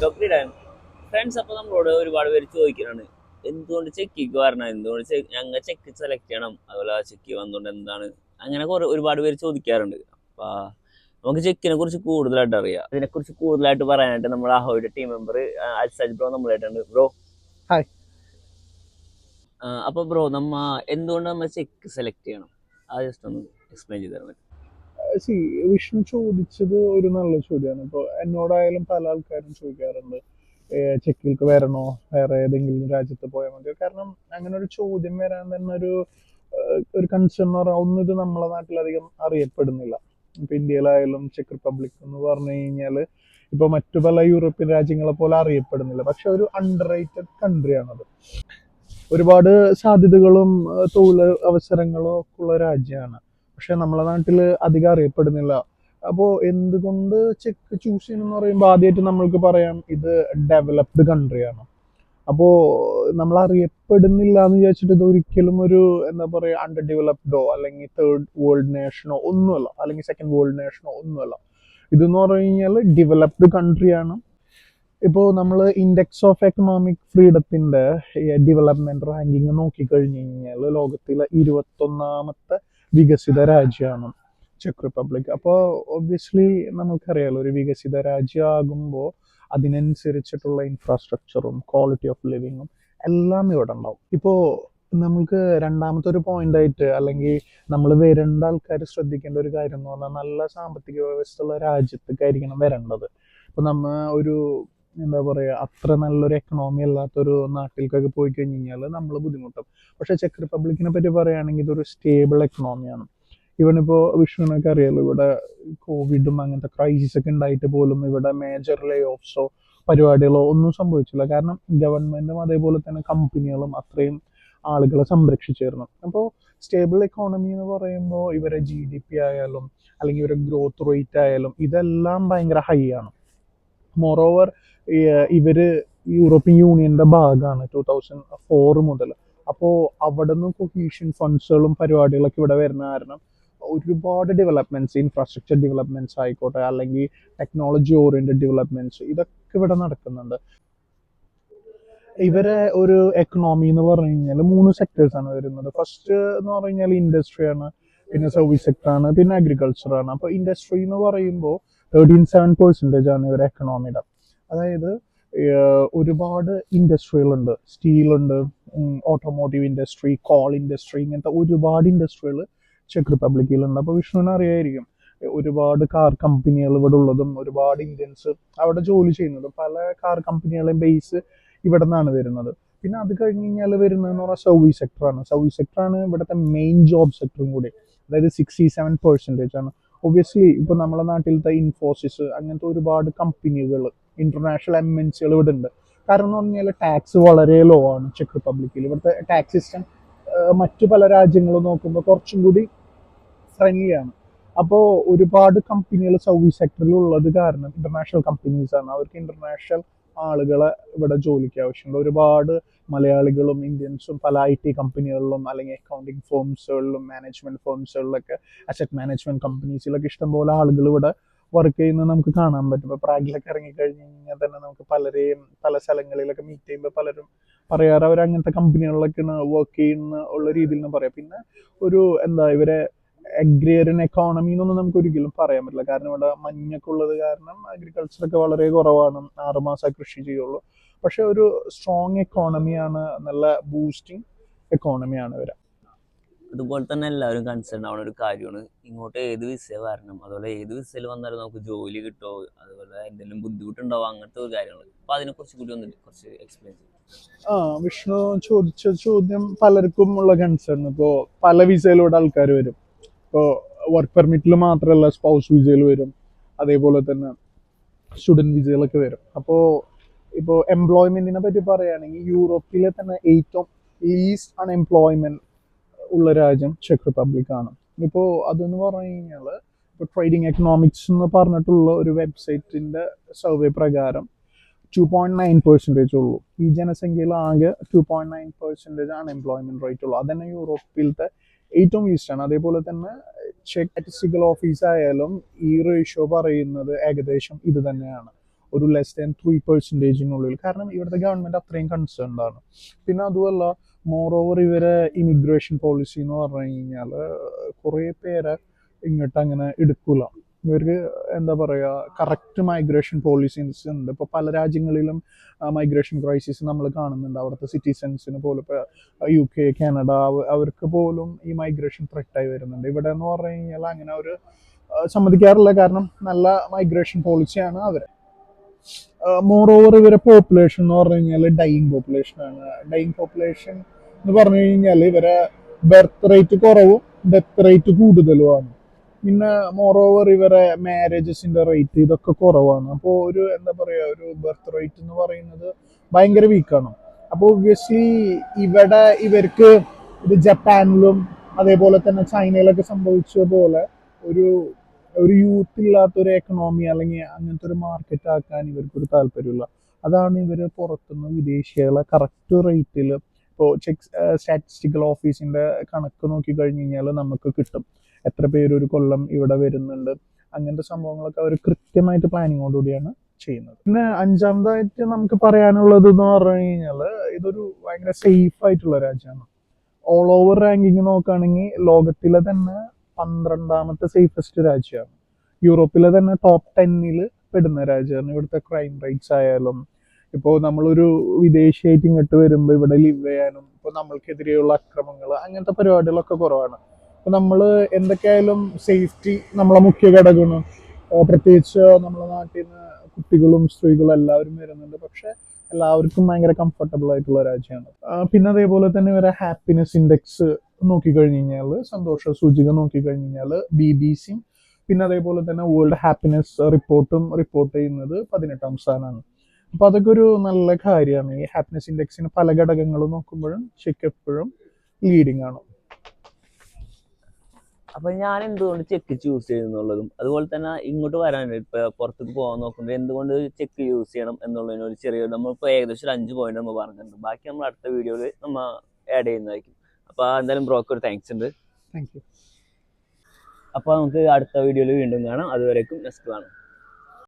Doctor ഇടാൻ friends അപ്പോൾ നമ്മളോട് ഒരുപാട് പേര് ചോദിക്കാനാണ് എന്തുകൊണ്ട് ചെക്കിക്ക് വരണം, എന്തുകൊണ്ട് ഞങ്ങൾ ചെക്ക് സെലക്ട് ചെയ്യണം, അതുപോലെ ആ ചെക്ക് വന്നുകൊണ്ട് എന്താണ്, അങ്ങനെ ഒരുപാട് പേര് ചോദിക്കാറുണ്ട്. അപ്പോൾ നമുക്ക് ചെക്കിനെ കുറിച്ച് കൂടുതലായിട്ട് അറിയാം. അതിനെക്കുറിച്ച് കൂടുതലായിട്ട് പറയാനായിട്ട് നമ്മുടെ അഹോയുടെ ടീം മെമ്പർ അൽസജ് ബ്രോ നമ്മളായിട്ടുണ്ട്. Bro hi. അപ്പോൾ ബ്രോ എന്തുകൊണ്ട് നമ്മൾ ചെക്ക് സെലക്ട് ചെയ്യണം, അത് ജസ്റ്റ് ഒന്ന് എക്സ്പ്ലെയിൻ ചെയ്ത് തരാൻ പറ്റും? വിഷ്ണു ചോദിച്ചത് ഒരു നല്ല ചോദ്യമാണ്. ഇപ്പോൾ എന്നോടായാലും പല ആൾക്കാരും ചോദിക്കാറുണ്ട്, ചെക്കിലേക്ക് വരണോ, വേറെ ഏതെങ്കിലും രാജ്യത്ത് പോയാൽ മതിയോ? കാരണം അങ്ങനെ ഒരു ചോദ്യം വരാൻ തന്നെ ഒരു കൺസേൺ എന്ന് പറഞ്ഞാൽ ഒന്ന്, ഇത് നമ്മളെ നാട്ടിലധികം അറിയപ്പെടുന്നില്ല. ഇപ്പൊ ഇന്ത്യയിലായാലും ചെക്ക് റിപ്പബ്ലിക് എന്ന് പറഞ്ഞു കഴിഞ്ഞാൽ ഇപ്പൊ മറ്റു പല യൂറോപ്യൻ രാജ്യങ്ങളെ പോലെ അറിയപ്പെടുന്നില്ല. പക്ഷെ ഒരു അണ്ടർ റേറ്റഡ് കൺട്രിയാണത്. ഒരുപാട് സാധ്യതകളും തൊഴിൽ അവസരങ്ങളും ഒക്കെ ഉള്ള രാജ്യമാണ്. പക്ഷെ നമ്മളെ നാട്ടിൽ അധികം അറിയപ്പെടുന്നില്ല. അപ്പോൾ എന്തുകൊണ്ട് ചെക്ക് ചൂസ് ചെയ്യണമെന്ന് പറയുമ്പോൾ ആദ്യമായിട്ട് നമ്മൾക്ക് പറയാം, ഇത് ഡെവലപ്ഡ് കൺട്രിയാണ്. അപ്പോൾ നമ്മൾ അറിയപ്പെടുന്നില്ല എന്ന് വിചാരിച്ചിട്ട് ഇത് ഒരിക്കലും ഒരു എന്താ പറയുക അണ്ടർ ഡെവലപ്ഡോ അല്ലെങ്കിൽ തേർഡ് വേൾഡ് നേഷനോ ഒന്നുമല്ല, അല്ലെങ്കിൽ സെക്കൻഡ് വേൾഡ് നേഷനോ ഒന്നുമല്ല. ഇതെന്ന് പറഞ്ഞു കഴിഞ്ഞാൽ ഡെവലപ്ഡ് കൺട്രിയാണ്. ഇപ്പോൾ നമ്മൾ ഇൻഡെക്സ് ഓഫ് എക്കണോമിക് ഫ്രീഡത്തിന്റെ ഡെവലപ്മെന്റ് റാങ്കിങ് നോക്കിക്കഴിഞ്ഞു കഴിഞ്ഞാൽ ലോകത്തിലെ 21ാമത്തെ വികസിത രാജ്യമാണ് ചെക്ക് റിപ്പബ്ലിക്. അപ്പോൾ ഒബ്വിയസ്ലി നമുക്കറിയാലോ, ഒരു വികസിത രാജ്യമാകുമ്പോൾ അതിനനുസരിച്ചിട്ടുള്ള ഇൻഫ്രാസ്ട്രക്ചറും ക്വാളിറ്റി ഓഫ് ലിവിങ്ങും എല്ലാം ഇവിടെ ഉണ്ടാവും. ഇപ്പോൾ നമുക്ക് രണ്ടാമത്തെ ഒരു പോയിന്റ് ആയിട്ട്, അല്ലെങ്കിൽ നമ്മൾ വരേണ്ട ആൾക്കാർ ശ്രദ്ധിക്കേണ്ട ഒരു കാര്യം എന്ന് പറഞ്ഞാൽ, നല്ല സാമ്പത്തിക വ്യവസ്ഥ ഉള്ള രാജ്യത്തേക്കായിരിക്കണം വരേണ്ടത്. ഇപ്പൊ ഒരു എന്താ പറയുക, അത്ര നല്ലൊരു എക്കണോമി അല്ലാത്തൊരു നാട്ടിലേക്കൊക്കെ പോയി കഴിഞ്ഞ് കഴിഞ്ഞാൽ നമ്മൾ ബുദ്ധിമുട്ടും. പക്ഷെ ചെക്ക് റിപ്പബ്ലിക്കിനെ പറ്റി പറയുകയാണെങ്കിൽ ഇതൊരു സ്റ്റേബിൾ എക്കണോമിയാണ്. ഈവൻ ഇപ്പോൾ വിഷ്ണുവിനൊക്കെ അറിയാലോ, ഇവിടെ കോവിഡും അങ്ങനത്തെ ക്രൈസിസ് ഒക്കെ ഉണ്ടായിട്ട് പോലും ഇവിടെ മേജർ ലേ ഓഫ്സോ പരിപാടികളോ ഒന്നും സംഭവിച്ചില്ല. കാരണം ഗവൺമെന്റും അതേപോലെ തന്നെ കമ്പനികളും അത്രയും ആളുകളെ സംരക്ഷിച്ചിരുന്നു. അപ്പോൾ സ്റ്റേബിൾ എക്കോണമി എന്ന് പറയുമ്പോൾ ഇവരെ GDP ആയാലും അല്ലെങ്കിൽ ഇവരെ ഗ്രോത്ത് റേറ്റ് ആയാലും ഇതെല്ലാം ഭയങ്കര ഹൈ ആണ്. മോറോവർ ഇവര് യൂറോപ്യൻ യൂണിയന്റെ ഭാഗമാണ് 2004 മുതൽ. അപ്പോൾ അവിടെ നിന്ന് കൊഹീഷൻ ഫണ്ട്സുകളും പരിപാടികളൊക്കെ ഇവിടെ വരുന്ന കാരണം ഒരുപാട് ഡെവലപ്മെന്റ്സ്, ഇൻഫ്രാസ്ട്രക്ചർ ഡെവലപ്മെന്റ്സ് ആയിക്കോട്ടെ, അല്ലെങ്കിൽ ടെക്നോളജി ഓറിയന്റഡ് ഡെവലപ്മെന്റ്സ്, ഇതൊക്കെ ഇവിടെ നടക്കുന്നുണ്ട്. ഇവരെ ഒരു എക്കണോമി എന്ന് പറഞ്ഞു കഴിഞ്ഞാൽ 3 സെക്ടേഴ്സ് ആണ് വരുന്നത്. ഫസ്റ്റ് എന്ന് പറഞ്ഞു കഴിഞ്ഞാൽ ഇൻഡസ്ട്രി ആണ്, പിന്നെ സർവീസ് സെക്ടർ ആണ്, പിന്നെ അഗ്രികൾച്ചർ ആണ്. അപ്പോൾ ഇൻഡസ്ട്രി എന്ന് പറയുമ്പോൾ 13.7% ആണ് ഇവരുടെ എക്കണോമിയുടെ. അതായത് ഒരുപാട് ഇൻഡസ്ട്രികളുണ്ട്. സ്റ്റീലുണ്ട്, ഓട്ടോമോട്ടീവ് ഇൻഡസ്ട്രി, കോൾ ഇൻഡസ്ട്രി, ഇങ്ങനത്തെ ഒരുപാട് ഇൻഡസ്ട്രികൾ ചെക്ക് റിപ്പബ്ലിക്കിലുണ്ട്. അപ്പോൾ വിഷ്ണുവിന് അറിയായിരിക്കും, ഒരുപാട് കാർ കമ്പനികൾ ഇവിടെ ഉള്ളതും ഒരുപാട് ഇന്ത്യൻസ് അവിടെ ജോലി ചെയ്യുന്നതും. പല കാർ കമ്പനികളെയും ബേസ് ഇവിടെ നിന്നാണ് വരുന്നത്. പിന്നെ അത് കഴിഞ്ഞ് കഴിഞ്ഞാൽ വരുന്നതെന്ന് പറഞ്ഞാൽ സർവീസ് സെക്ടറാണ്. സർവീസ് സെക്ടറാണ് ഇവിടുത്തെ മെയിൻ ജോബ് സെക്ടറും കൂടി. അതായത് 67% ആണ്. ഒബ്വിയസ്ലി ഇപ്പൊ നമ്മളെ നാട്ടിലത്തെ ഇൻഫോസിസ് അങ്ങനത്തെ ഒരുപാട് കമ്പനികൾ, ഇന്റർനാഷണൽ MNCകൾ ഇവിടെ ഉണ്ട്. കാരണം എന്ന് പറഞ്ഞാൽ ടാക്സ് വളരെ ലോ ആണ് ചെക്ക് റിപ്പബ്ലിക്കിൽ. ഇവിടുത്തെ ടാക്സ് സിസ്റ്റം മറ്റു പല രാജ്യങ്ങളും നോക്കുമ്പോൾ കുറച്ചും കൂടി ഫ്രണ്ട്ലി ആണ്. അപ്പോൾ ഒരുപാട് കമ്പനികൾ സർവീസ് സെക്ടറിൽ ഉള്ളത് കാരണം ഇന്റർനാഷണൽ കമ്പനീസ് ആണ്. അവർക്ക് ഇന്റർനാഷണൽ ആളുകളെ ഇവിടെ ജോലിക്ക് ആവശ്യമുണ്ട്. ഒരുപാട് മലയാളികളും ഇന്ത്യൻസും പല IT കമ്പനികളിലും അല്ലെങ്കിൽ അക്കൗണ്ടിങ് ഫേംസുകളിലും മാനേജ്മെന്റ് ഫേംസുകളിലൊക്കെ, അസറ്റ് മാനേജ്മെന്റ് കമ്പനീസിലൊക്കെ ഇഷ്ടംപോലെ ആളുകൾ ഇവിടെ വർക്ക് ചെയ്യുന്നത് നമുക്ക് കാണാൻ പറ്റും. ഇപ്പോൾ പ്രാഗിലൊക്കെ ഇറങ്ങിക്കഴിഞ്ഞ് കഴിഞ്ഞാൽ തന്നെ നമുക്ക് പലരെയും പല സ്ഥലങ്ങളിലൊക്കെ മീറ്റ് ചെയ്യുമ്പോൾ പലരും പറയാറ് അവർ അങ്ങനത്തെ കമ്പനികളിലൊക്കെയാണ് വർക്ക് ചെയ്യുന്ന ഉള്ള രീതിയിൽ നിന്ന് പറയാം. പിന്നെ ഒരു എന്താ, ഇവരെ അഗ്രേറിയൻ എക്കോണമി എന്നൊന്നും നമുക്ക് ഒരിക്കലും പറയാൻ പറ്റില്ല. കാരണം ഇവിടെ മഞ്ഞൊക്കെ ഉള്ളത് കാരണം അഗ്രികൾച്ചറൊക്കെ വളരെ കുറവാണ്, 6 മാസം കൃഷി ചെയ്യുള്ളൂ. പക്ഷെ ഒരു സ്ട്രോങ് എക്കോണമിയാണ്, നല്ല ബൂസ്റ്റിംഗ് എക്കോണമിയാണ് ഇവരെ. അതുപോലെ തന്നെ എല്ലാവരും കൺസേൺ ആവുന്ന ഒരു കാര്യമാണ് ഇങ്ങോട്ട് ഏത് വിസ വരണം, അതുപോലെ ഏത് വിസയിൽ വന്നാലും നമുക്ക് ജോലി കിട്ടുമോ, അതുപോലെ എന്തെങ്കിലും ബുദ്ധിമുട്ടുണ്ടാവും, അങ്ങനത്തെ ഒരു കാര്യങ്ങൾ. അപ്പൊ അതിനെക്കുറിച്ച് കൂടി ഒന്ന് കുറച്ച് എക്സ്പ്ലെയിൻ ചെയ്യും. വിഷ്ണു ചോദിച്ച ചോദ്യം പലർക്കും ഉള്ള കൺസേൺ. ഇപ്പോൾ പല വിസയിലൂടെ ആൾക്കാർ വരും. ഇപ്പോൾ വർക്ക് പെർമിറ്റിൽ മാത്രമല്ല, സ്പൗസ് വിസയിൽ വരും, അതേപോലെ തന്നെ സ്റ്റുഡൻറ് വിസകളൊക്കെ വരും. അപ്പോൾ ഇപ്പോൾ എംപ്ലോയ്മെന്റിനെ പറ്റി പറയുകയാണെങ്കിൽ യൂറോപ്പിലെ തന്നെ ഏറ്റവും ലീസ്റ്റ് അൺഎംപ്ലോയ്മെന്റ് ഉള്ള രാജ്യം ചെക്ക് റിപ്പബ്ലിക് ആണ്. ഇപ്പോൾ അതെന്ന് പറഞ്ഞു കഴിഞ്ഞാൽ, ഇപ്പോൾ ട്രേഡിംഗ് എക്കണോമിക്സ് എന്ന് പറഞ്ഞിട്ടുള്ള ഒരു വെബ്സൈറ്റിന്റെ സർവേ പ്രകാരം 2.9% ഉള്ളൂ. ഈ ജനസംഖ്യയിൽ ആകെ 2.9% അൺഎംപ്ലോയ്മെന്റ് റേറ്റ് ഉള്ളൂ. അതന്നെ യൂറോപ്പിലത്തെ ഏറ്റവും ലീസ്റ്റ് ആണ്. അതേപോലെ തന്നെ ചെക്ക് സ്റ്റാറ്റിസ്റ്റിക്കൽ ഓഫീസ് ആയാലും ഈ റേഷ്യോ പറയുന്നത് ഏകദേശം ഇത് തന്നെയാണ്. ഒരു ലെസ് ദാൻ 3%-നുള്ളിൽ. കാരണം ഇവിടുത്തെ ഗവൺമെന്റ് അത്രയും കൺസേൺഡ് ആണ്. പിന്നെ അതുമല്ല, മോർ ഓവർ ഇവരെ ഇമിഗ്രേഷൻ പോളിസി എന്ന് പറഞ്ഞു കഴിഞ്ഞാൽ കുറേ പേരെ ഇങ്ങോട്ട് അങ്ങനെ എടുക്കൂല. ഇവർക്ക് എന്താ പറയുക, കറക്റ്റ് മൈഗ്രേഷൻ പോളിസീസ് ഉണ്ട്. ഇപ്പോൾ പല രാജ്യങ്ങളിലും മൈഗ്രേഷൻ ക്രൈസിസ് നമ്മൾ കാണുന്നുണ്ട്. അവിടുത്തെ സിറ്റിസൺസിന് പോലും ഇപ്പോൾ UK, കാനഡ, അവർക്ക് പോലും ഈ മൈഗ്രേഷൻ ത്രെട്ടായി വരുന്നുണ്ട്. ഇവിടെ എന്ന് പറഞ്ഞു കഴിഞ്ഞാൽ അങ്ങനെ ഒരു സമ്മതിക്കാറില്ല. കാരണം നല്ല മൈഗ്രേഷൻ പോളിസിയാണ് അവർ. മോർ ഓവർ ഇവരെ പോപ്പുലേഷൻ എന്ന് പറഞ്ഞു കഴിഞ്ഞാൽ ഡൈയിങ് പോപ്പുലേഷനാണ്. ഡൈയിങ് പോപ്പുലേഷൻ എന്ന് പറഞ്ഞു കഴിഞ്ഞാൽ ഇവരെ ബർത്ത് റേറ്റ് കുറവും ഡെത്ത് റേറ്റ് കൂടുതലുമാണ്. പിന്നെ മോർ ഓവർ ഇവരെ മാരേജസിന്റെ റേറ്റ് ഇതൊക്കെ കുറവാണ്. അപ്പോൾ ഒരു എന്താ പറയുക, ഒരു ബർത്ത് റേറ്റ് എന്ന് പറയുന്നത് ഭയങ്കര വീക്കാണ്. അപ്പോൾ ഒബ്വിയസ്ലി ഇവിടെ ഇവർക്ക് ഇത് ജപ്പാനിലും അതേപോലെ തന്നെ ചൈനയിലൊക്കെ സംഭവിച്ച പോലെ ഒരു ഒരു യൂത്ത് ഇല്ലാത്തൊരു എക്കണോമി അല്ലെങ്കിൽ അങ്ങനത്തെ ഒരു മാർക്കറ്റ് ആക്കാൻ ഇവർക്കൊരു താല്പര്യമില്ല. അതാണ് ഇവർ പുറത്തുനിന്ന് വിദേശികളെ കറക്റ്റ് റേറ്റിൽ, ഇപ്പോൾ സ്റ്റാറ്റിസ്റ്റിക്കൽ ഓഫീസിന്റെ കണക്ക് നോക്കി കഴിഞ്ഞ് കഴിഞ്ഞാൽ നമുക്ക് കിട്ടും എത്ര പേര് ഒരു കൊല്ലം ഇവിടെ വരുന്നുണ്ട്. അങ്ങനത്തെ സംഭവങ്ങളൊക്കെ അവർ കൃത്യമായിട്ട് പ്ലാനിങ്ങോടുകൂടിയാണ് ചെയ്യുന്നത്. പിന്നെ അഞ്ചാമതായിട്ട് നമുക്ക് പറയാനുള്ളത് എന്ന് പറഞ്ഞു കഴിഞ്ഞാൽ ഇതൊരു ഭയങ്കര സേഫ് ആയിട്ടുള്ള രാജ്യമാണ്. ഓൾ ഓവർ റാങ്കിങ് നോക്കുകയാണെങ്കിൽ ലോകത്തിലെ തന്നെ 12ാമത്തെ സേഫസ്റ്റ് രാജ്യമാണ്. യൂറോപ്പിലെ തന്നെ ടോപ്പ് 10-ൽ പെടുന്ന രാജ്യമാണ്. ഇവിടുത്തെ ക്രൈം റേറ്റ്സ് ആയാലും, ഇപ്പോൾ നമ്മളൊരു വിദേശിയായിട്ട് ഇങ്ങോട്ട് വരുമ്പോൾ ഇവിടെ ലിവ് ചെയ്യാനും ഇപ്പോൾ നമ്മൾക്കെതിരെയുള്ള അക്രമങ്ങൾ അങ്ങനത്തെ പരിപാടികളൊക്കെ കുറവാണ്. അപ്പോൾ നമ്മൾ എന്തൊക്കെയായാലും സേഫ്റ്റി നമ്മളെ മുഖ്യ ഘടകമാണ്. പ്രത്യേകിച്ച് നമ്മളെ നാട്ടിൽ നിന്ന് കുട്ടികളും സ്ത്രീകളും എല്ലാവരും വരുന്നുണ്ട്. പക്ഷെ എല്ലാവർക്കും ഭയങ്കര കംഫർട്ടബിൾ ആയിട്ടുള്ള രാജ്യമാണ്. പിന്നെ അതേപോലെ തന്നെ ഇവരെ ഹാപ്പിനെസ് ഇൻഡെക്സ് നോക്കിക്കഴിഞ്ഞ് കഴിഞ്ഞാൽ, സന്തോഷ സൂചിക നോക്കിക്കഴിഞ്ഞ് കഴിഞ്ഞാൽ BBC പിന്നെ അതേപോലെ തന്നെ വേൾഡ് ഹാപ്പിനെസ് റിപ്പോർട്ടും റിപ്പോർട്ട് ചെയ്യുന്നത് 18ാം സ്ഥാനമാണ്. അപ്പൊ അതൊക്കെ ഒരു നല്ല കാര്യമാണ്. ഈ ഹാപ്പിനെസ് ഇൻഡെക്സിന് പല ഘടകങ്ങൾ നോക്കുമ്പോഴും ചെക്ക് എപ്പോഴും ലീഡിങ് ആണ്. അപ്പൊ ഞാൻ എന്തുകൊണ്ട് ചെക്ക് ചൂസ് ചെയ്യുന്നുള്ളതും അതുപോലെ തന്നെ ഇങ്ങോട്ട് വരാൻ ഇപ്പൊ പുറത്തേക്ക് പോകാൻ നോക്കുമ്പോൾ എന്തുകൊണ്ട് ചെക്ക് യൂസ് ചെയ്യണം എന്നുള്ളതിന് ഒരു ചെറിയ, നമ്മളിപ്പോൾ ഏകദേശം ഒരു 5 പോയിന്റ് നമ്മൾ പറഞ്ഞിട്ടുണ്ട്. ബാക്കി നമ്മൾ അടുത്ത വീഡിയോയിൽ നമ്മൾ ആഡ് ചെയ്യുന്നതായിരിക്കും. അപ്പൊ എന്തായാലും ബ്രോക്ക് ഒരു താങ്ക്സ് ഉണ്ട്. Thank you. അപ്പൊ നമുക്ക് അടുത്ത വീഡിയോയിൽ വീണ്ടും കാണാം. അതുവരേക്കും നെക്സ്റ്റ് കാണാം.